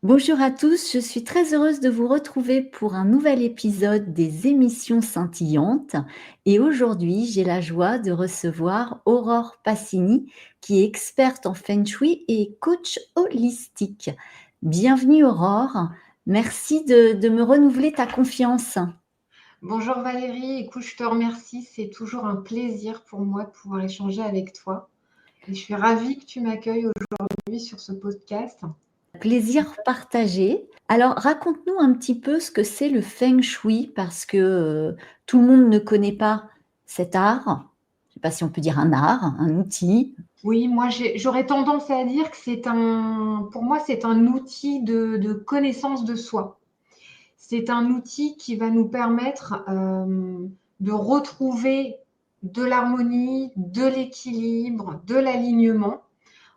Bonjour à tous, je suis très heureuse de vous retrouver pour un nouvel épisode des émissions scintillantes. Et aujourd'hui, j'ai la joie de recevoir Aurore Passini, qui est experte en Feng Shui et coach holistique. Bienvenue Aurore, merci de me renouveler ta confiance. Bonjour Valérie, écoute, je te remercie. C'est toujours un plaisir pour moi de pouvoir échanger avec toi. Et je suis ravie que tu m'accueilles aujourd'hui sur ce podcast. Plaisir partagé. Alors, raconte-nous un petit peu ce que c'est le Feng Shui, parce que tout le monde ne connaît pas cet art. Je ne sais pas si on peut dire un art, un outil. Oui, moi j'aurais tendance à dire que pour moi, c'est un outil de connaissance de soi. C'est un outil qui va nous permettre de retrouver de l'harmonie, de l'équilibre, de l'alignement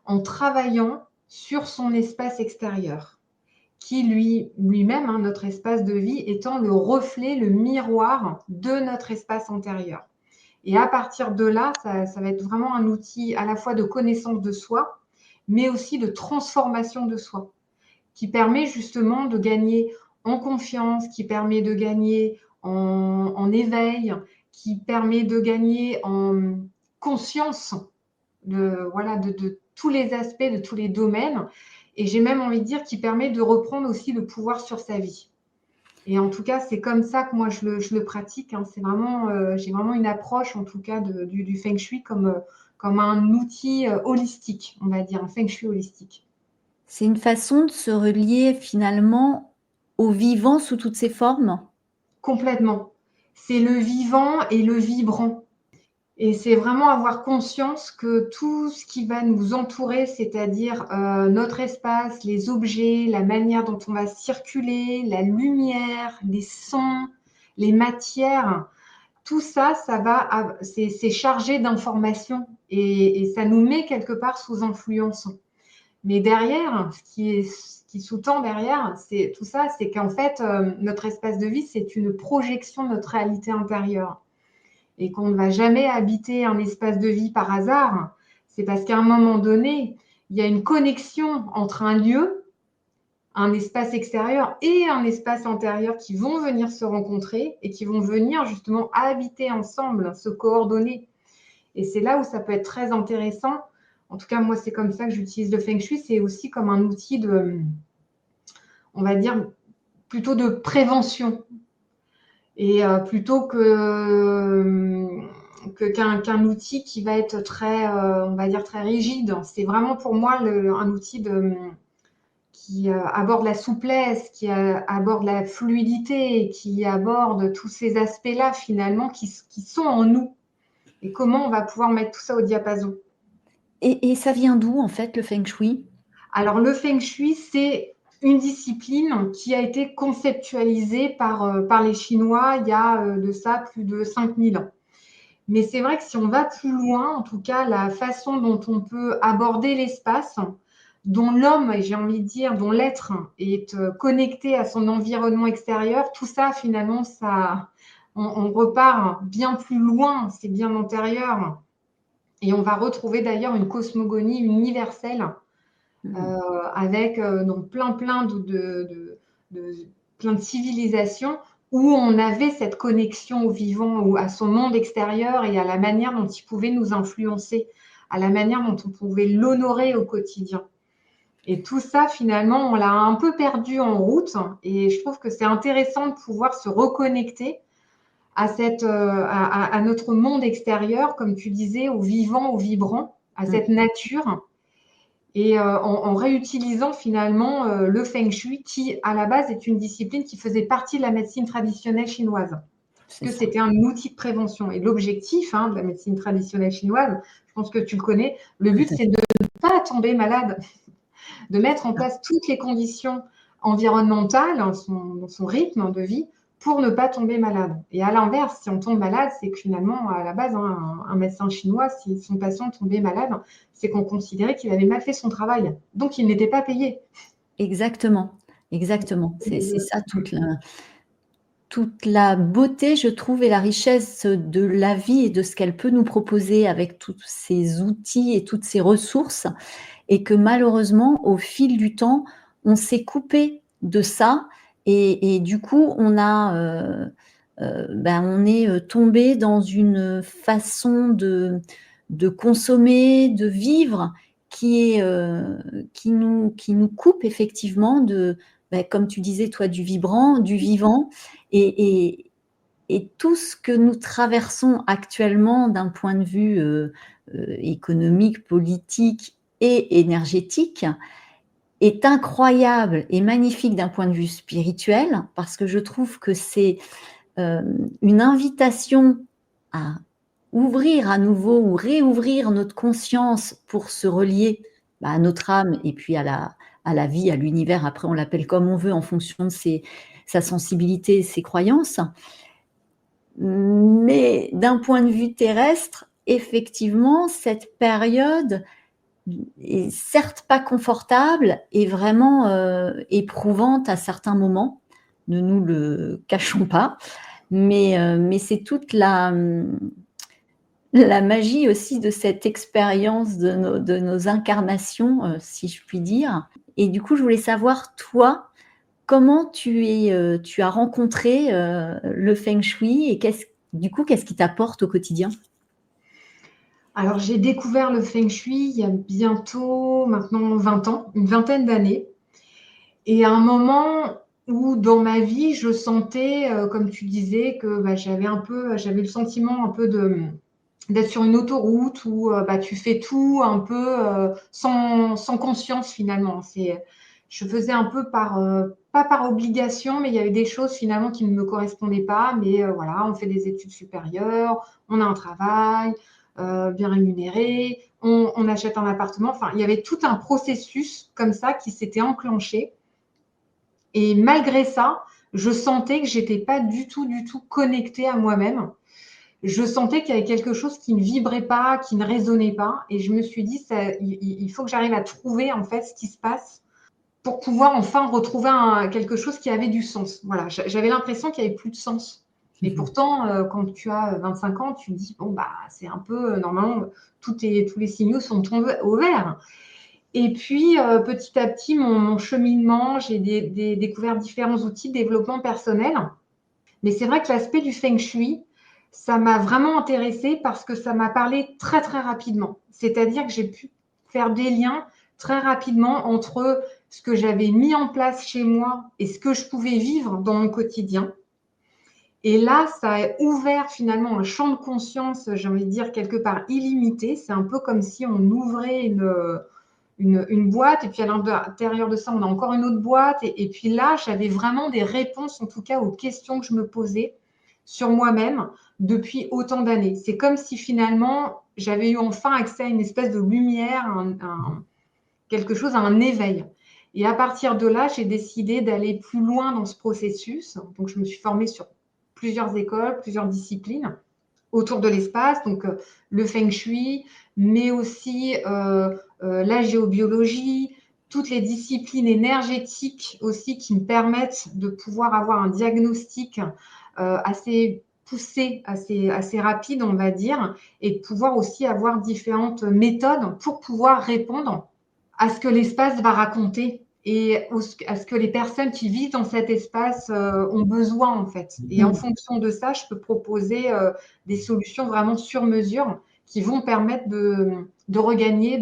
en travaillant sur son espace extérieur, qui lui-même, hein, notre espace de vie, étant le reflet, le miroir de notre espace intérieur. Et à partir de là, ça va être vraiment un outil à la fois de connaissance de soi, mais aussi de transformation de soi, qui permet justement de gagner en confiance, qui permet de gagner en éveil, qui permet de gagner en conscience de tous les aspects, de tous les domaines. Et j'ai même envie de dire qu'il permet de reprendre aussi le pouvoir sur sa vie. Et en tout cas, c'est comme ça que moi je le pratique. Hein. C'est vraiment, j'ai vraiment une approche en tout cas du Feng Shui comme un outil holistique, on va dire, un Feng Shui holistique. C'est une façon de se relier finalement au vivant sous toutes ses formes. Complètement. C'est le vivant et le vibrant. Et c'est vraiment avoir conscience que tout ce qui va nous entourer, c'est-à-dire notre espace, les objets, la manière dont on va circuler, la lumière, les sons, les matières, tout ça, c'est chargé d'informations et ça nous met quelque part sous influence. Mais derrière, ce qui sous-tend derrière, c'est tout ça, c'est qu'en fait, notre espace de vie, c'est une projection de notre réalité intérieure et qu'on ne va jamais habiter un espace de vie par hasard, c'est parce qu'à un moment donné, il y a une connexion entre un lieu, un espace extérieur et un espace intérieur qui vont venir se rencontrer et qui vont venir justement habiter ensemble, se coordonner. Et c'est là où ça peut être très intéressant. En tout cas, moi, c'est comme ça que j'utilise le Feng Shui. C'est aussi comme un outil on va dire, plutôt de prévention. Et plutôt qu'un outil qui va être très, on va dire, très rigide. C'est vraiment pour moi un outil qui aborde la souplesse, qui aborde la fluidité, qui aborde tous ces aspects-là finalement qui sont en nous. Et comment on va pouvoir mettre tout ça au diapason. Et ça vient d'où en fait le Feng Shui? Alors le Feng Shui, c'est une discipline qui a été conceptualisée par les Chinois il y a de ça plus de 5000 ans. Mais c'est vrai que si on va plus loin, en tout cas, la façon dont on peut aborder l'espace, dont l'homme, et j'ai envie de dire, dont l'être est connecté à son environnement extérieur, tout ça, finalement, on repart bien plus loin, c'est bien antérieur. Et on va retrouver d'ailleurs une cosmogonie universelle avec donc plein de civilisations où on avait cette connexion au vivant, ou à son monde extérieur et à la manière dont il pouvait nous influencer, à la manière dont on pouvait l'honorer au quotidien. Et tout ça, finalement, on l'a un peu perdu en route. Et je trouve que c'est intéressant de pouvoir se reconnecter à notre monde extérieur, comme tu disais, au vivant, au vibrant, à cette nature et en réutilisant finalement le Feng Shui qui, à la base, est une discipline qui faisait partie de la médecine traditionnelle chinoise, C'est puisque ça. c'était un outil de prévention. Et l'objectif de la médecine traditionnelle chinoise, je pense que tu le connais, le Tout but, à c'est de ne pas tomber malade, de mettre en place toutes les conditions environnementales dans son rythme de vie pour ne pas tomber malade. Et à l'inverse, si on tombe malade, c'est que finalement, à la base, un médecin chinois, si son patient tombait malade, c'est qu'on considérait qu'il avait mal fait son travail. Donc, il n'était pas payé. Exactement, exactement. C'est ça toute la beauté, je trouve, et la richesse de la vie et de ce qu'elle peut nous proposer avec tous ces outils et toutes ces ressources, et que malheureusement, au fil du temps, on s'est coupé de ça et du coup, on est tombé dans une façon de consommer, de vivre qui est, qui nous coupe effectivement comme tu disais toi, du vibrant, du vivant et et et tout ce que nous traversons actuellement d'un point de vue, économique, politique et énergétique est incroyable et magnifique d'un point de vue spirituel, parce que je trouve que c'est, une invitation à ouvrir à nouveau ou réouvrir notre conscience pour se relier, à notre âme et puis à la vie, à l'univers. Après, on l'appelle comme on veut en fonction de sa sensibilité, ses croyances. Mais d'un point de vue terrestre, effectivement, cette période est certes pas confortable et vraiment, éprouvante à certains moments. Ne nous le cachons pas, mais c'est toute la magie aussi de cette expérience de nos incarnations, si je puis dire. Et du coup, je voulais savoir, toi, comment tu as rencontré, le feng shui et qu'est-ce qui t'apporte au quotidien? Alors, j'ai découvert le feng shui il y a bientôt maintenant 20 ans, une vingtaine d'années. Et à un moment où dans ma vie, je sentais, comme tu disais, que j'avais le sentiment un peu d'être sur une autoroute où tu fais tout un peu sans conscience finalement. Je faisais un peu pas par obligation, mais il y avait des choses finalement qui ne me correspondaient pas. Mais voilà, on fait des études supérieures, on a un travail bien rémunéré, on achète un appartement. Enfin, il y avait tout un processus comme ça qui s'était enclenché. Et malgré ça, je sentais que j'étais pas du tout connectée à moi-même. Je sentais qu'il y avait quelque chose qui ne vibrait pas, qui ne résonnait pas. Et je me suis dit, il faut que j'arrive à trouver en fait ce qui se passe pour pouvoir enfin retrouver quelque chose qui avait du sens. Voilà, j'avais l'impression qu'il n'y avait plus de sens. Et pourtant, quand tu as 25 ans, tu te dis, bon, bah, c'est un peu, normalement, tous les signaux sont tombés au vert. Et puis, petit à petit, mon cheminement, j'ai découvert différents outils de développement personnel. Mais c'est vrai que l'aspect du feng shui, ça m'a vraiment intéressée parce que ça m'a parlé très, très rapidement. C'est-à-dire que j'ai pu faire des liens très rapidement entre ce que j'avais mis en place chez moi et ce que je pouvais vivre dans mon quotidien. Et là, ça a ouvert finalement un champ de conscience, j'ai envie de dire, quelque part illimité. C'est un peu comme si on ouvrait une boîte et puis à l'intérieur de ça, on a encore une autre boîte. Et puis là, j'avais vraiment des réponses, en tout cas, aux questions que je me posais sur moi-même depuis autant d'années. C'est comme si finalement, j'avais eu enfin accès à une espèce de lumière, quelque chose, à un éveil. Et à partir de là, j'ai décidé d'aller plus loin dans ce processus. Donc, je me suis formée sur plusieurs écoles, plusieurs disciplines autour de l'espace, donc le feng shui, mais aussi la géobiologie, toutes les disciplines énergétiques aussi qui me permettent de pouvoir avoir un diagnostic assez poussé, assez rapide, on va dire, et de pouvoir aussi avoir différentes méthodes pour pouvoir répondre à ce que l'espace va raconter et à ce que les personnes qui vivent dans cet espace ont besoin en fait. Et en Mmh. fonction de ça, je peux proposer des solutions vraiment sur mesure qui vont permettre de regagner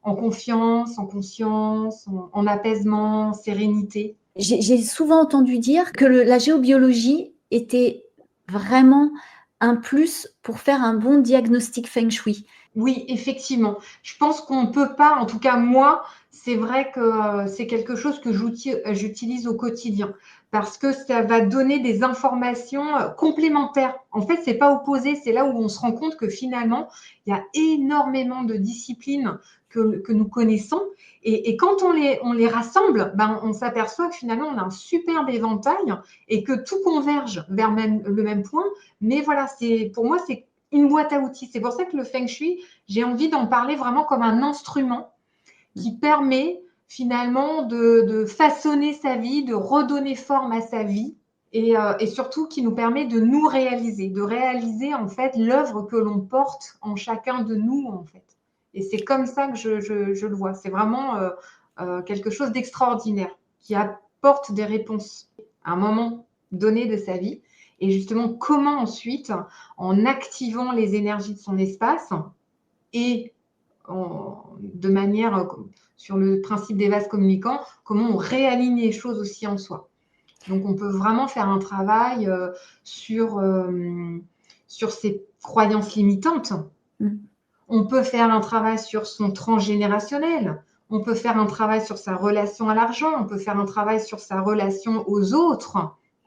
en confiance, en conscience, en apaisement, en sérénité. J'ai souvent entendu dire que la géobiologie était vraiment un plus pour faire un bon diagnostic feng shui. Oui, effectivement. Je pense qu'on ne peut pas, en tout cas moi, c'est vrai que c'est quelque chose que j'utilise au quotidien parce que ça va donner des informations complémentaires. En fait, c'est pas opposé, c'est là où on se rend compte que finalement, il y a énormément de disciplines que nous connaissons et quand on les rassemble, on s'aperçoit que finalement, on a un superbe éventail et que tout converge vers le même point. Mais voilà, pour moi, c'est une boîte à outils. C'est pour ça que le feng shui, j'ai envie d'en parler vraiment comme un instrument qui permet finalement de façonner sa vie, de redonner forme à sa vie et surtout qui nous permet de nous réaliser, de réaliser en fait l'œuvre que l'on porte en chacun de nous en fait. Et c'est comme ça que je le vois. C'est vraiment quelque chose d'extraordinaire, qui apporte des réponses à un moment donné de sa vie. Et justement, comment ensuite, en activant les énergies de son espace et de manière, sur le principe des vases communicants, comment on réaligne les choses aussi en soi. Donc, on peut vraiment faire un travail sur ses croyances limitantes. Mmh. On peut faire un travail sur son transgénérationnel. On peut faire un travail sur sa relation à l'argent. On peut faire un travail sur sa relation aux autres,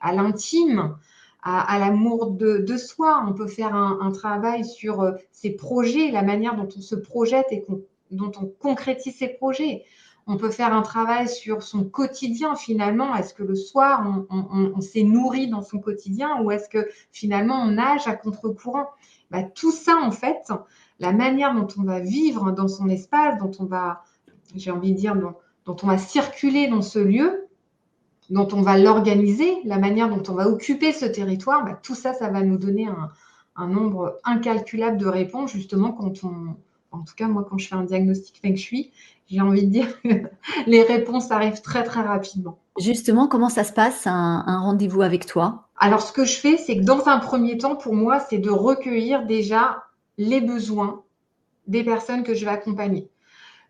à l'intime, à l'amour de soi. On peut faire un travail sur ses projets, la manière dont on se projette et dont on concrétise ses projets. On peut faire un travail sur son quotidien finalement. Est-ce que le soir, on s'est nourri dans son quotidien ou est-ce que finalement on nage à contre-courant? Tout ça, en fait, la manière dont on va vivre dans son espace, dont on va, j'ai envie de dire, dont on va circuler dans ce lieu, dont on va l'organiser, la manière dont on va occuper ce territoire, tout ça, ça va nous donner un nombre incalculable de réponses, justement, en tout cas, moi, quand je fais un diagnostic Feng Shui, j'ai envie de dire que les réponses arrivent très, très rapidement. Justement, comment ça se passe un rendez-vous avec toi? Alors, ce que je fais, c'est que dans un premier temps, pour moi, c'est de recueillir déjà les besoins des personnes que je vais accompagner.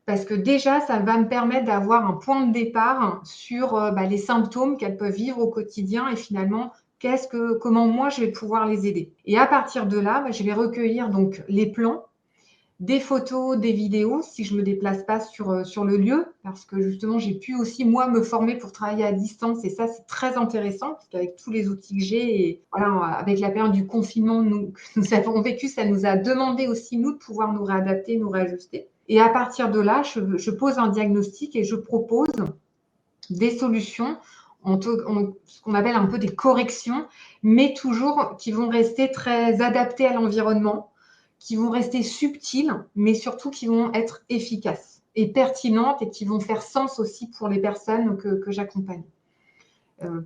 Parce que déjà, ça va me permettre d'avoir un point de départ sur les symptômes qu'elles peuvent vivre au quotidien et finalement, comment moi je vais pouvoir les aider. Et à partir de là, je vais recueillir donc les plans, des photos, des vidéos, si je ne me déplace pas sur le lieu, parce que justement, j'ai pu aussi, moi, me former pour travailler à distance, et ça, c'est très intéressant, parce qu'avec tous les outils que j'ai, et voilà, avec la période du confinement que nous avons vécu, ça nous a demandé aussi, nous, de pouvoir nous réadapter, nous réajuster. Et à partir de là, je pose un diagnostic et je propose des solutions, ce qu'on appelle un peu des corrections, mais toujours qui vont rester très adaptées à l'environnement, qui vont rester subtiles, mais surtout qui vont être efficaces et pertinentes et qui vont faire sens aussi pour les personnes que j'accompagne.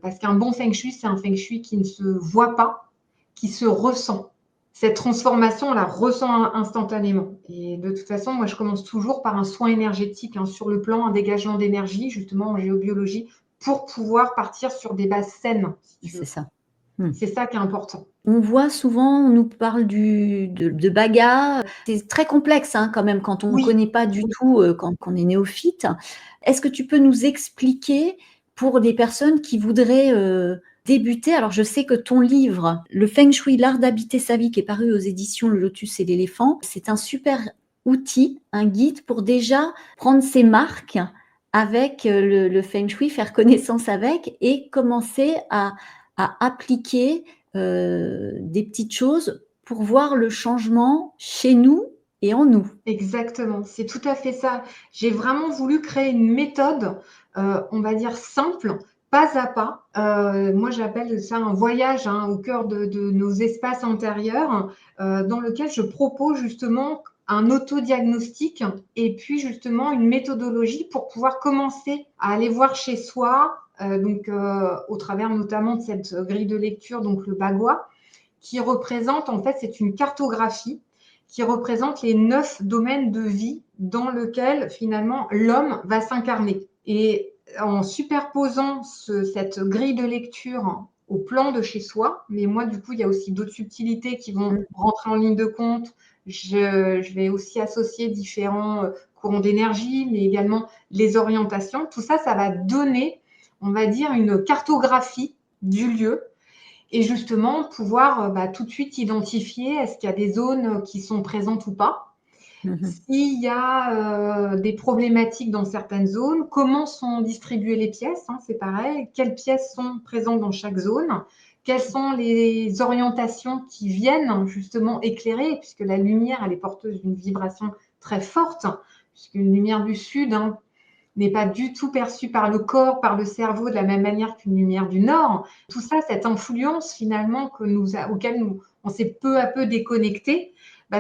Parce qu'un bon feng shui, c'est un feng shui qui ne se voit pas, qui se ressent. Cette transformation, on la ressent instantanément. Et de toute façon, moi, je commence toujours par un soin énergétique, sur le plan, un dégagement d'énergie, justement en géobiologie, pour pouvoir partir sur des bases saines, si tu C'est veux. ça. Mmh. C'est ça qui est important. On voit souvent, on nous parle de Baga. C'est très complexe, quand même, quand on ne Oui, connaît pas du tout, quand on est néophyte. Est-ce que tu peux nous expliquer pour des personnes qui voudraient, débuter? Alors je sais que ton livre, Le Feng Shui, l'art d'habiter sa vie, qui est paru aux éditions Le Lotus et l'éléphant, c'est un super outil, un guide pour déjà prendre ses marques avec, le Feng Shui, faire connaissance avec et commencer à appliquer des petites choses pour voir le changement chez nous et en nous. exactement. C'est tout à fait ça. J'ai vraiment voulu créer une méthode, on va dire simple, pas à pas. Moi, j'appelle ça un voyage au cœur de nos espaces intérieurs, dans lequel je propose justement un autodiagnostic et puis justement une méthodologie pour pouvoir commencer à aller voir chez soi, donc au travers notamment de cette grille de lecture, donc le Bagua, qui représente, en fait, c'est une cartographie qui représente les 9 domaines de vie dans lesquels finalement l'homme va s'incarner. Et en superposant cette grille de lecture au plan de chez soi, mais moi du coup il y a aussi d'autres subtilités qui vont rentrer en ligne de compte. Je vais aussi associer différents courants d'énergie, mais également les orientations. Tout ça, ça va donner, on va dire, une cartographie du lieu et justement pouvoir tout de suite identifier est-ce qu'il y a des zones qui sont présentes ou pas. Mmh. S'il y a des problématiques dans certaines zones, comment sont distribuées les pièces, c'est pareil, quelles pièces sont présentes dans chaque zone, quelles sont les orientations qui viennent justement éclairer, puisque la lumière, elle est porteuse d'une vibration très forte, puisqu'une lumière du sud n'est pas du tout perçue par le corps, par le cerveau de la même manière qu'une lumière du nord. Tout ça, cette influence finalement auquel on s'est peu à peu déconnecté,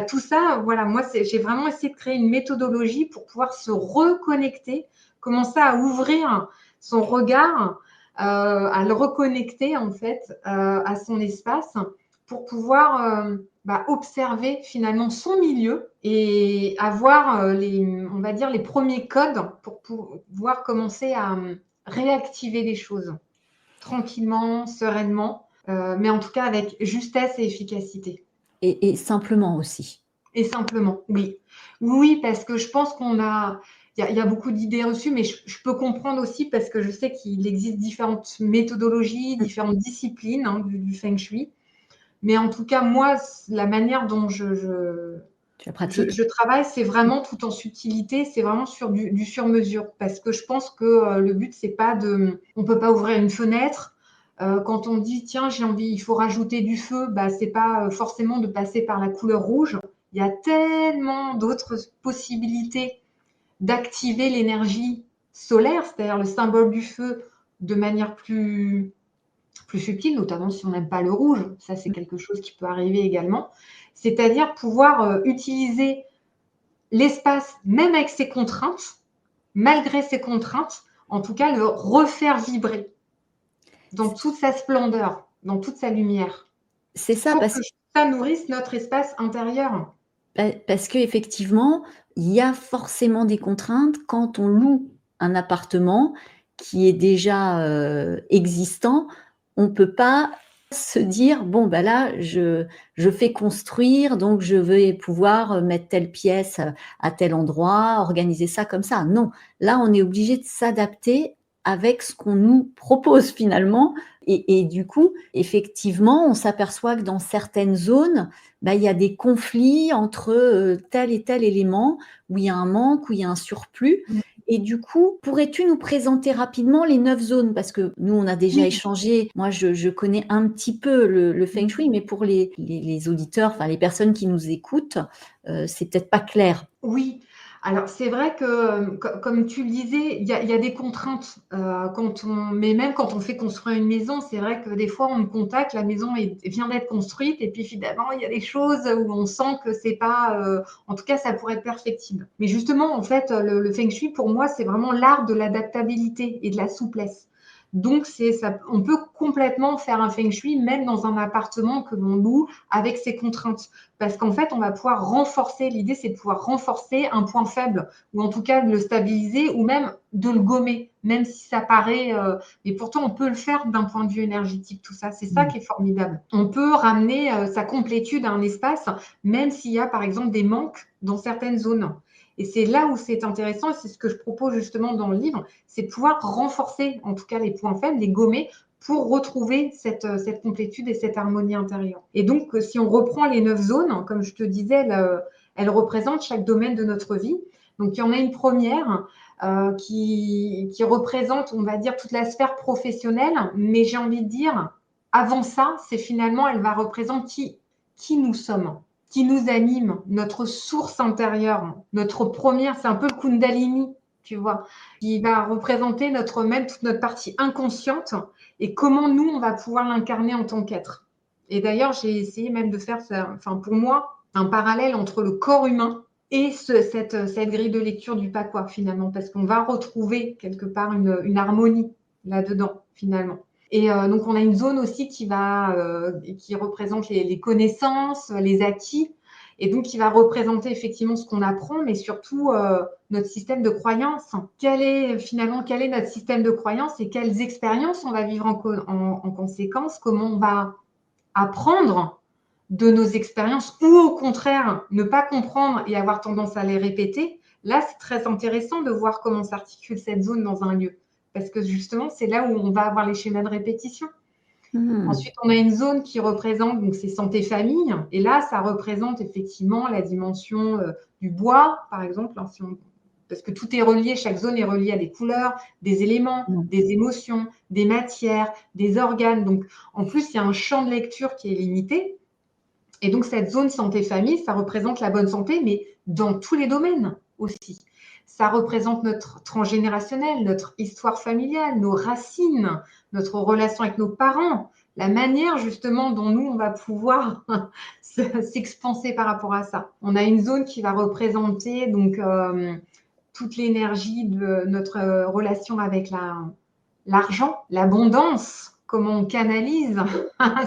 tout ça, voilà, moi, j'ai vraiment essayé de créer une méthodologie pour pouvoir se reconnecter, commencer à ouvrir son regard, à le reconnecter en fait à son espace pour pouvoir observer finalement son milieu et avoir on va dire les premiers codes pour pouvoir commencer à réactiver les choses tranquillement, sereinement, mais en tout cas avec justesse et efficacité. Et simplement aussi. Et simplement, oui. Oui, parce que je pense il y a beaucoup d'idées reçues, mais je peux comprendre aussi parce que je sais qu'il existe différentes méthodologies, différentes disciplines du feng shui. Mais en tout cas, moi, la manière dont Tu la pratiques? je travaille, c'est vraiment tout en subtilité, c'est vraiment sur du sur-mesure. Parce que je pense que le but, c'est pas on peut pas ouvrir une fenêtre. Quand on dit, tiens, j'ai envie, il faut rajouter du feu, c'est pas forcément de passer par la couleur rouge. Il y a tellement d'autres possibilités d'activer l'énergie solaire, c'est-à-dire le symbole du feu, de manière plus subtil, notamment si on n'aime pas le rouge. Ça, c'est quelque chose qui peut arriver également. C'est-à-dire pouvoir utiliser l'espace, même avec ses contraintes, malgré ses contraintes, en tout cas, le refaire vibrer dans toute sa splendeur, dans toute sa lumière, C'est ça, pour que ça nourrisse notre espace intérieur. parce qu'effectivement, il y a forcément des contraintes quand on loue un appartement qui est déjà, existant. On ne peut pas se dire: «Bon, bah, là, je fais construire, donc je vais pouvoir, mettre telle pièce, à tel endroit, organiser ça comme ça». Non, là, on est obligé de s'adapter avec ce qu'on nous propose finalement et du coup, effectivement, on s'aperçoit que dans certaines zones, bah, il y a des conflits entre, tel et tel élément, où il y a un manque, où il y a un surplus Mmh. et du coup, pourrais-tu nous présenter rapidement les 9 zones? Parce que nous, on a déjà Oui. échangé. Moi, je connais un petit peu le feng Mmh. shui, mais pour les auditeurs, enfin les personnes qui nous écoutent, c'est peut-être pas clair. Oui, alors c'est vrai que, comme tu le disais, il y a des contraintes, mais même quand on fait construire une maison, c'est vrai que des fois on me contacte, la maison vient d'être construite et puis finalement il y a des choses où on sent que c'est pas, en tout cas ça pourrait être perfectible. Mais justement en fait, le feng shui pour moi, c'est vraiment l'art de l'adaptabilité et de la souplesse. Donc c'est ça, on peut complètement faire un feng shui même dans un appartement que l'on loue avec ses contraintes. Parce qu'en fait, on va pouvoir renforcer, l'idée c'est de pouvoir renforcer un point faible, ou en tout cas de le stabiliser, ou même de le gommer, même si ça paraît, mais pourtant on peut le faire d'un point de vue énergétique, tout ça. C'est ça Mmh. qui est formidable. On peut ramener sa complétude à un espace, même s'il y a par exemple des manques dans certaines zones. Et c'est là où c'est intéressant, et c'est ce que je propose justement dans le livre, c'est de pouvoir renforcer en tout cas les points faibles, les gommer, pour retrouver cette complétude et cette harmonie intérieure. Et donc, si on reprend les 9 zones, comme je te disais, elles représentent chaque domaine de notre vie. Donc, il y en a une première qui représente, on va dire, toute la sphère professionnelle, mais j'ai envie de dire, avant ça, c'est finalement, elle va représenter qui nous sommes, qui nous anime, notre source intérieure, notre première, c'est un peu le Kundalini, tu vois, qui va représenter même toute notre partie inconsciente et comment nous, on va pouvoir l'incarner en tant qu'être. Et d'ailleurs, j'ai essayé même de faire, enfin, pour moi, un parallèle entre le corps humain et cette grille de lecture du Pakwa, finalement, parce qu'on va retrouver quelque part une harmonie là-dedans, finalement. Et donc, on a une zone aussi qui représente les connaissances, les acquis, et donc qui va représenter effectivement ce qu'on apprend, mais surtout notre système de croyance. Quel est notre système de croyance et quelles expériences on va vivre en conséquence? Comment on va apprendre de nos expériences ou au contraire ne pas comprendre et avoir tendance à les répéter? Là, c'est très intéressant de voir comment s'articule cette zone dans un lieu. Parce que justement, c'est là où on va avoir les schémas de répétition. Mmh. Ensuite, on a une zone qui représente, donc c'est santé-famille. Et là, ça représente effectivement la dimension du bois, par exemple, hein, parce que tout est relié, chaque zone est reliée à des couleurs, des éléments, Mmh. des émotions, des matières, des organes. Donc, en plus, il y a un champ de lecture qui est limité. Et donc, cette zone santé-famille, ça représente la bonne santé, mais dans tous les domaines aussi. Ça représente notre transgénérationnel, notre histoire familiale, nos racines, notre relation avec nos parents, la manière justement dont nous, on va pouvoir s'expanser par rapport à ça. On a une zone qui va représenter donc toute l'énergie de notre relation avec l'argent, l'abondance, comment on canalise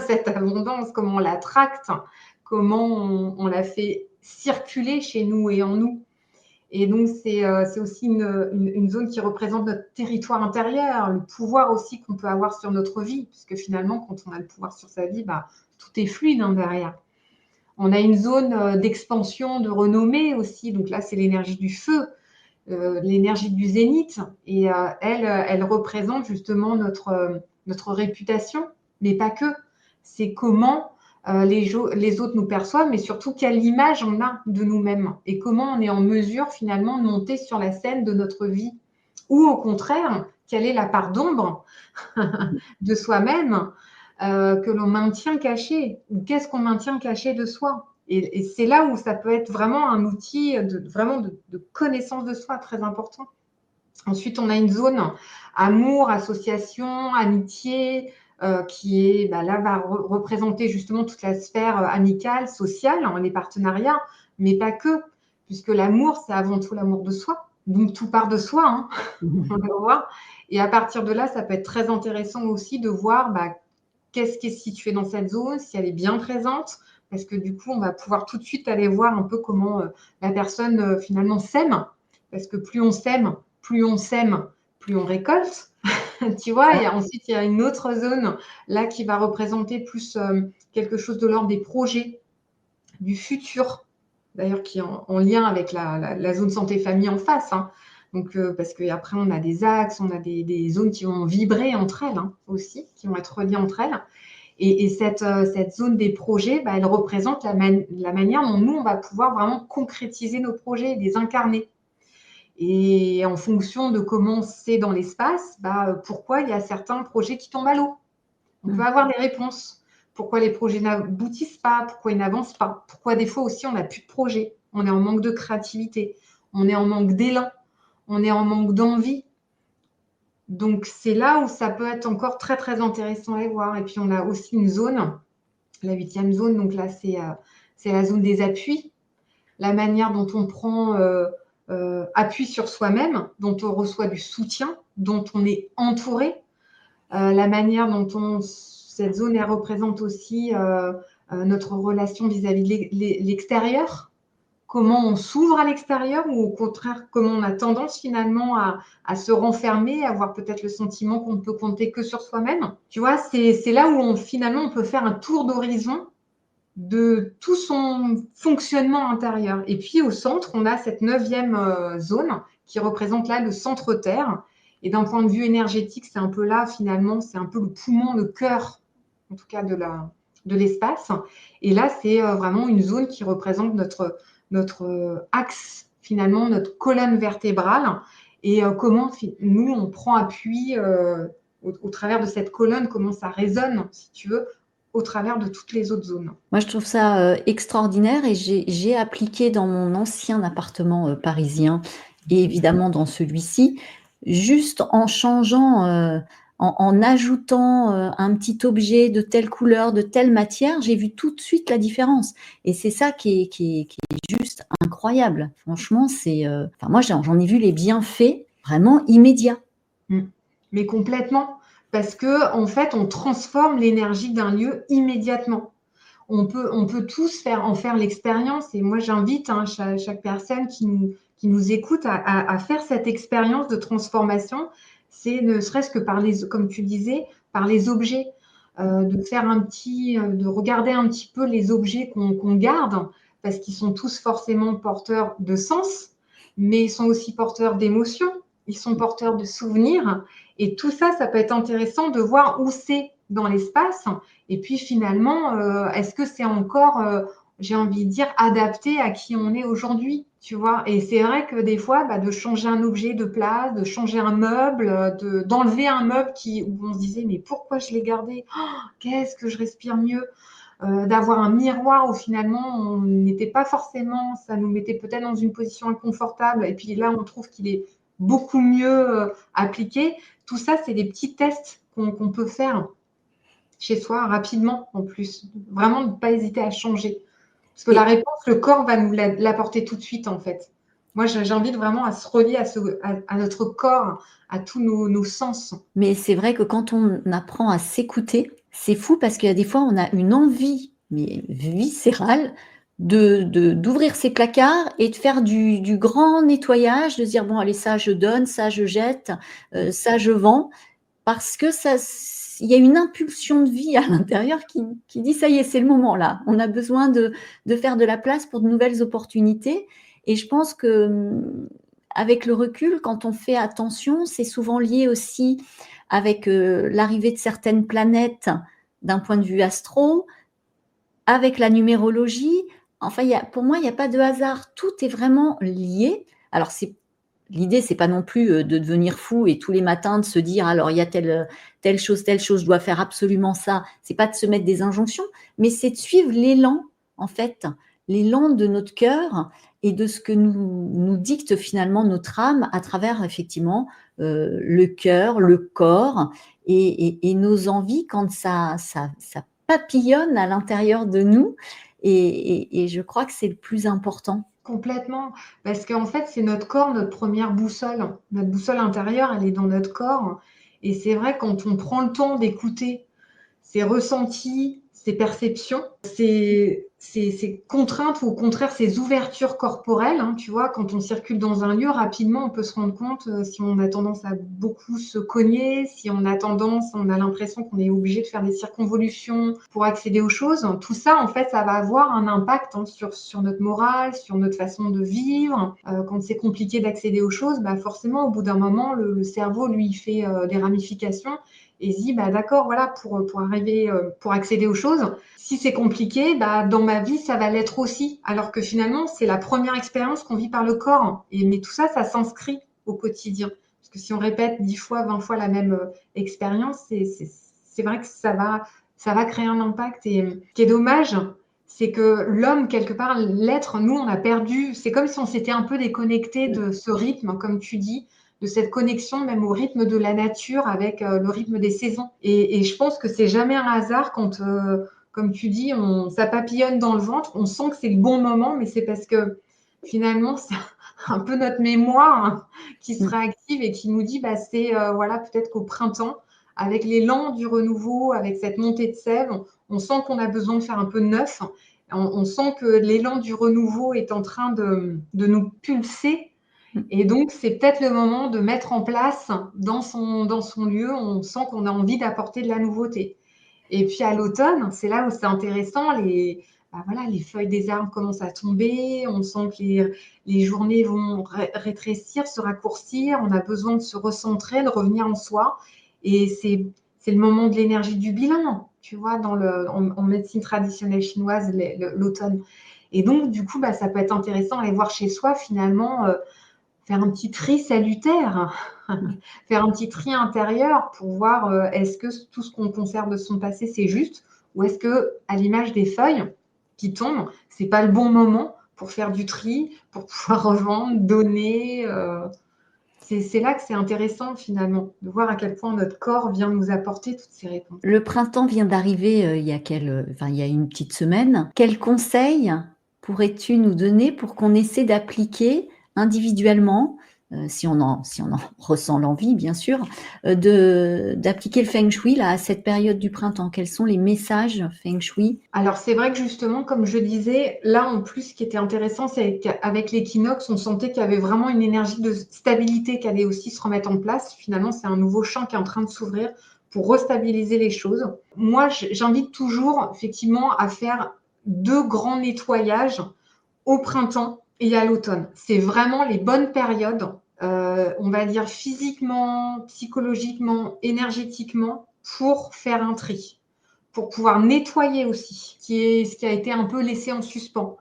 cette abondance, comment on la tracte, comment on la fait circuler chez nous et en nous. Et donc, c'est aussi une zone qui représente notre territoire intérieur, le pouvoir aussi qu'on peut avoir sur notre vie, puisque finalement, quand on a le pouvoir sur sa vie, bah, tout est fluide derrière. On a une zone d'expansion, de renommée aussi. Donc là, c'est l'énergie du feu, l'énergie du zénith. Et elle représente justement notre réputation, mais pas que. C'est comment les autres nous perçoivent, mais surtout quelle image on a de nous-mêmes et comment on est en mesure finalement de monter sur la scène de notre vie. Ou au contraire, quelle est la part d'ombre de soi-même que l'on maintient caché, ou qu'est-ce qu'on maintient caché de soi. Et c'est là où ça peut être vraiment un outil vraiment de connaissance de soi très important. Ensuite, on a une zone amour, association, amitié, qui est, là, va représenter justement toute la sphère amicale, sociale, les partenariats, mais pas que, puisque l'amour, c'est avant tout l'amour de soi. Donc, tout part de soi, on va voir. Et à partir de là, ça peut être très intéressant aussi de voir qu'est-ce qui est situé dans cette zone, si elle est bien présente, parce que du coup, on va pouvoir tout de suite aller voir un peu comment la personne finalement s'aime, parce que plus on s'aime, plus on récolte. Tu vois, ensuite, il y a une autre zone là qui va représenter plus quelque chose de l'ordre des projets, du futur, d'ailleurs qui est en lien avec la zone santé-famille en face. Donc, parce qu'après, on a des axes, on a des zones qui vont vibrer entre elles aussi, qui vont être reliées entre elles. Et cette zone des projets, elle représente la manière dont nous, on va pouvoir vraiment concrétiser nos projets, les incarner. Et en fonction de comment c'est dans l'espace, pourquoi il y a certains projets qui tombent à l'eau. On peut avoir des réponses. Pourquoi les projets n'aboutissent pas, pourquoi ils n'avancent pas, pourquoi des fois aussi on n'a plus de projet, on est en manque de créativité, on est en manque d'élan, on est en manque d'envie. Donc, c'est là où ça peut être encore très, très intéressant à voir. Et puis, on a aussi une zone, la 8e zone, donc là, c'est la zone des appuis, la manière dont on prend appui sur soi-même, dont on reçoit du soutien, dont on est entouré, la manière dont cette zone, elle représente aussi notre relation vis-à-vis de l'extérieur. Comment on s'ouvre à l'extérieur ou au contraire, comment on a tendance finalement à se renfermer, à avoir peut-être le sentiment qu'on ne peut compter que sur soi-même. Tu vois, c'est là où finalement on peut faire un tour d'horizon de tout son fonctionnement intérieur. Et puis au centre, on a cette 9e zone qui représente là le centre-terre. Et d'un point de vue énergétique, c'est un peu là finalement, c'est un peu le poumon, le cœur, en tout cas de l'espace. Et là, c'est vraiment une zone qui représente notre axe, finalement, notre colonne vertébrale, et comment nous, on prend appui au travers de cette colonne, comment ça résonne, si tu veux, au travers de toutes les autres zones. Moi, je trouve ça extraordinaire et j'ai appliqué dans mon ancien appartement parisien et évidemment dans celui-ci, juste en changeant, en ajoutant un petit objet de telle couleur, de telle matière, j'ai vu tout de suite la différence. Et c'est ça qui est juste incroyable. Franchement, moi, j'en ai vu les bienfaits vraiment immédiats. Mais complètement, parce que en fait, on transforme l'énergie d'un lieu immédiatement. On peut tous en faire l'expérience, et moi j'invite chaque personne qui nous écoute à faire cette expérience de transformation. C'est ne serait-ce que comme tu disais, par les objets, de regarder un petit peu les objets qu'on garde, parce qu'ils sont tous forcément porteurs de sens, mais ils sont aussi porteurs d'émotions, ils sont porteurs de souvenirs, et tout ça, ça peut être intéressant de voir où c'est dans l'espace. Et puis finalement, est-ce que c'est encore, j'ai envie de dire, adapté à qui on est aujourd'hui, tu vois? Et c'est vrai que des fois, de changer un objet de place, de changer un meuble, d'enlever un meuble où on se disait, mais pourquoi je l'ai gardé? Oh, qu'est-ce que je respire mieux? D'avoir un miroir où finalement, on n'était pas forcément, ça nous mettait peut-être dans une position inconfortable. Et puis là, on trouve qu'il est beaucoup mieux appliqué. Tout ça, c'est des petits tests qu'on peut faire chez soi rapidement en plus. Vraiment, ne pas hésiter à changer. Parce que la réponse, le corps va nous l'apporter tout de suite en fait. Moi, j'invite vraiment à se relier à notre corps, à tous nos sens. Mais c'est vrai que quand on apprend à s'écouter, c'est fou parce qu'il y a des fois, on a une envie mais viscérale d'ouvrir ses placards et de faire du grand nettoyage, de se dire: «Bon allez, ça je donne, ça je jette, ça je vends». Parce que ça il y a une impulsion de vie à l'intérieur qui dit: «Ça y est, c'est le moment là. On a besoin de faire de la place pour de nouvelles opportunités». Et je pense que, avec le recul, quand on fait attention, c'est souvent lié aussi avec, l'arrivée de certaines planètes d'un point de vue astro, avec la numérologie. Enfin, pour moi, il y a pas de hasard. Tout est vraiment lié. Alors l'idée, c'est pas non plus, de devenir fou et tous les matins de se dire: «Alors il y a telle chose, je dois faire absolument ça». C'est pas de se mettre des injonctions, mais c'est de suivre l'élan, en fait, l'élan de notre cœur et de ce que nous dicte finalement notre âme à travers effectivement, le cœur, le corps et nos envies quand ça papillonne à l'intérieur de nous et je crois que c'est le plus important. Complètement, parce qu'en fait, c'est notre corps, notre première boussole. Notre boussole intérieure, elle est dans notre corps et c'est vrai quand on prend le temps d'écouter ses ressentis, ses perceptions, ses contraintes ou au contraire ses ouvertures corporelles, hein, tu vois? Quand on circule dans un lieu, rapidement, on peut se rendre compte, si on a tendance à beaucoup se cogner, si on a l'impression qu'on est obligé de faire des circonvolutions pour accéder aux choses. Tout ça, en fait, ça va avoir un impact, hein, sur notre morale, sur notre façon de vivre. Quand c'est compliqué d'accéder aux choses, bah, forcément, au bout d'un moment, le cerveau, lui, il fait, des ramifications et se dit: «Bah, d'accord, voilà, pour arriver, pour accéder aux choses, si c'est compliqué, bah, dans ma vie, ça va l'être aussi». Alors que finalement, c'est la première expérience qu'on vit par le corps et mais tout ça, ça s'inscrit au quotidien. Parce que si on répète 10 fois, 20 fois la même, expérience, c'est vrai que ça va créer un impact et ce qui est dommage, c'est que l'homme, quelque part, l'être, nous, on a perdu c'est comme si on s'était un peu déconnecté de ce rythme, comme tu dis, de cette connexion même au rythme de la nature avec le rythme des saisons. Et je pense que c'est jamais un hasard quand, comme tu dis, ça papillonne dans le ventre, on sent que c'est le bon moment, mais c'est parce que finalement, c'est un peu notre mémoire hein, qui se Mmh. réactive et qui nous dit, bah, c'est voilà, peut-être qu'au printemps, avec l'élan du renouveau, avec cette montée de sève, on sent qu'on a besoin de faire un peu de neuf. On sent que l'élan du renouveau est en train de nous pulser Mmh. et donc, c'est peut-être le moment de mettre en place dans son lieu, on sent qu'on a envie d'apporter de la nouveauté. Et puis à l'automne, c'est là où c'est intéressant, bah voilà, les feuilles des arbres commencent à tomber, on sent que les journées vont rétrécir, se raccourcir, on a besoin de se recentrer, de revenir en soi. Et c'est le moment de l'énergie du bilan, tu vois, en médecine traditionnelle chinoise, l'automne. Et donc, du coup, bah, ça peut être intéressant d'aller voir chez soi finalement faire un petit tri salutaire, faire un petit tri intérieur pour voir est-ce que tout ce qu'on conserve de son passé, c'est juste ou est-ce que, à l'image des feuilles qui tombent, c'est pas le bon moment pour faire du tri, pour pouvoir revendre, donner. C'est là que c'est intéressant finalement de voir à quel point notre corps vient nous apporter toutes ces réponses. Le printemps vient d'arriver, enfin, il y a une petite semaine. Quels conseils pourrais-tu nous donner pour qu'on essaie d'appliquer individuellement, si on en ressent l'envie bien sûr, d'appliquer le feng shui là, à cette période du printemps? Quels sont les messages feng shui? Alors c'est vrai que justement, comme je disais, là en plus, ce qui était intéressant, c'est qu'avec l'équinoxe, on sentait qu'il y avait vraiment une énergie de stabilité qui allait aussi se remettre en place. Finalement, c'est un nouveau champ qui est en train de s'ouvrir pour restabiliser les choses. Moi, j'invite toujours effectivement à faire 2 grands nettoyages au printemps et à l'automne. C'est vraiment les bonnes périodes, on va dire physiquement, psychologiquement, énergétiquement, pour faire un tri, pour pouvoir nettoyer aussi, qui est ce qui a été un peu laissé en suspens.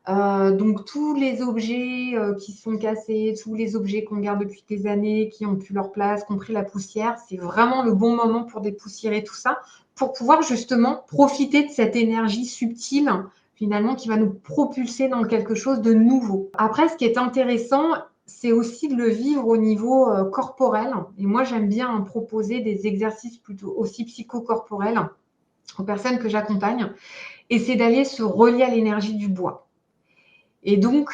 Donc tous les objets qui sont cassés, tous les objets qu'on garde depuis des années, qui ont plus leur place, qui ont pris la poussière, c'est vraiment le bon moment pour dépoussiérer tout ça, pour pouvoir justement profiter de cette énergie subtile finalement qui va nous propulser dans quelque chose de nouveau. Après, ce qui est intéressant, c'est aussi de le vivre au niveau corporel. Et moi, j'aime bien proposer des exercices plutôt aussi psychocorporels aux personnes que j'accompagne. Et c'est d'aller se relier à l'énergie du bois. Et donc,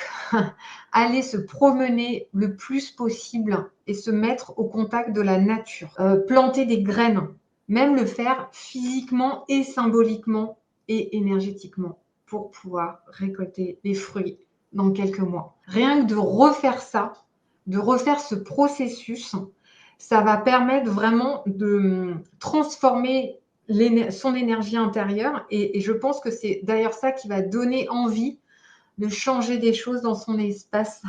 aller se promener le plus possible et se mettre au contact de la nature. Planter des graines, même le faire physiquement et symboliquement et énergétiquement pour pouvoir récolter les fruits dans quelques mois. Rien que de refaire ça, de refaire ce processus, ça va permettre vraiment de transformer son énergie intérieure et je pense que c'est d'ailleurs ça qui va donner envie de changer des choses dans son espace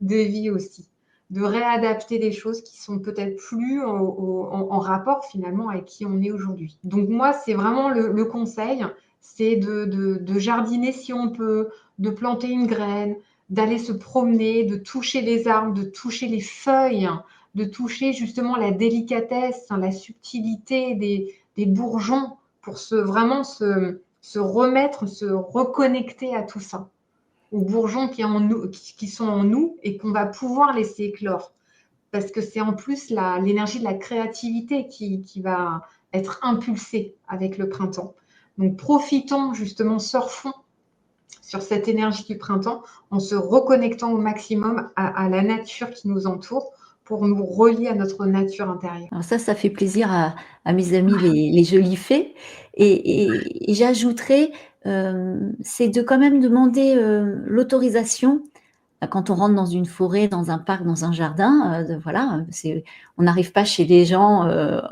de vie aussi, de réadapter des choses qui sont peut-être plus en rapport finalement avec qui on est aujourd'hui. Donc moi, c'est vraiment le conseil, c'est de jardiner si on peut, de planter une graine, d'aller se promener, de toucher les arbres, de toucher les feuilles, de toucher justement la délicatesse, la subtilité des bourgeons pour vraiment se remettre, se reconnecter à tout ça, aux bourgeons qui sont en nous et qu'on va pouvoir laisser éclore. Parce que c'est en plus l'énergie de la créativité qui va être impulsée avec le printemps. Donc profitons justement, surfons sur cette énergie du printemps en se reconnectant au maximum à la nature qui nous entoure pour nous relier à notre nature intérieure. Alors ça fait plaisir à mes amis les jolies fées et j'ajouterais, c'est de quand même demander, l'autorisation quand on rentre dans une forêt, dans un parc, dans un jardin, voilà, on n'arrive pas chez les gens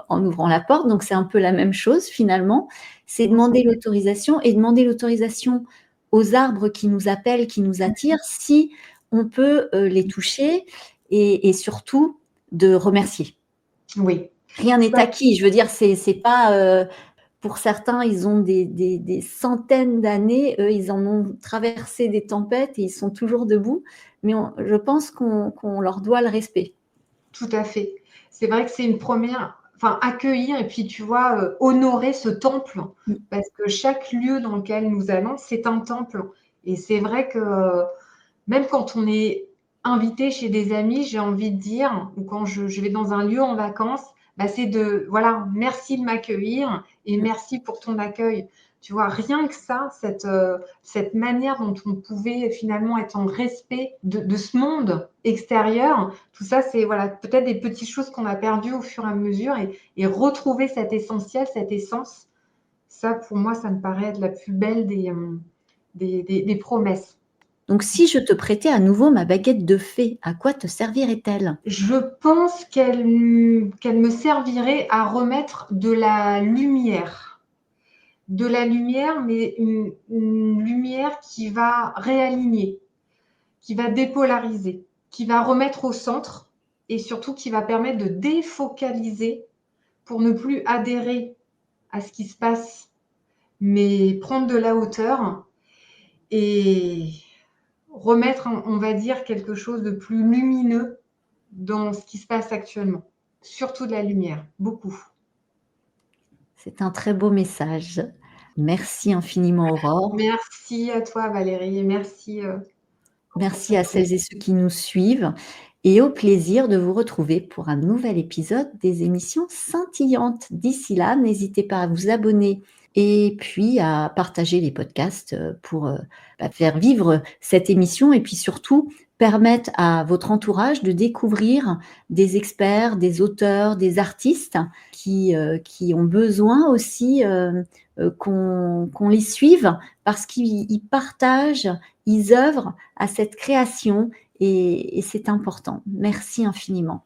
en ouvrant la porte, donc c'est un peu la même chose finalement. C'est demander l'autorisation et demander l'autorisation aux arbres qui nous appellent, qui nous attirent, si on peut les toucher et surtout de remercier. Oui. Rien n'est acquis, je veux dire, c'est pas. Pour certains, ils ont des centaines d'années, eux, ils en ont traversé des tempêtes et ils sont toujours debout, mais je pense qu'on leur doit le respect. Tout à fait. C'est vrai que c'est une première, enfin accueillir et puis tu vois, honorer ce temple, parce que chaque lieu dans lequel nous allons, c'est un temple. Et c'est vrai que même quand on est invité chez des amis, j'ai envie de dire, ou quand je vais dans un lieu en vacances, bah, c'est voilà, merci de m'accueillir et merci pour ton accueil. Tu vois, rien que ça, cette manière dont on pouvait finalement être en respect de ce monde extérieur, tout ça, c'est voilà, peut-être des petites choses qu'on a perdues au fur et à mesure et retrouver cet essentiel, cette essence, ça, pour moi, ça me paraît être la plus belle des promesses. Donc si je te prêtais à nouveau ma baguette de fée, à quoi te servirait-elle? Je pense qu'elle me servirait à remettre de la lumière. De la lumière, mais une lumière qui va réaligner, qui va dépolariser, qui va remettre au centre et surtout qui va permettre de défocaliser pour ne plus adhérer à ce qui se passe, mais prendre de la hauteur et remettre, on va dire, quelque chose de plus lumineux dans ce qui se passe actuellement. Surtout de la lumière, beaucoup. C'est un très beau message. Merci infiniment Aurore. Merci à toi Valérie et merci, pour Merci à cette celles et ceux qui nous suivent et au plaisir de vous retrouver pour un nouvel épisode des émissions scintillantes. D'ici là, n'hésitez pas à vous abonner et puis à partager les podcasts pour faire vivre cette émission et puis surtout permettre à votre entourage de découvrir des experts, des auteurs, des artistes qui ont besoin aussi qu'on les suive parce qu'ils partagent, ils œuvrent à cette création et c'est important. Merci infiniment.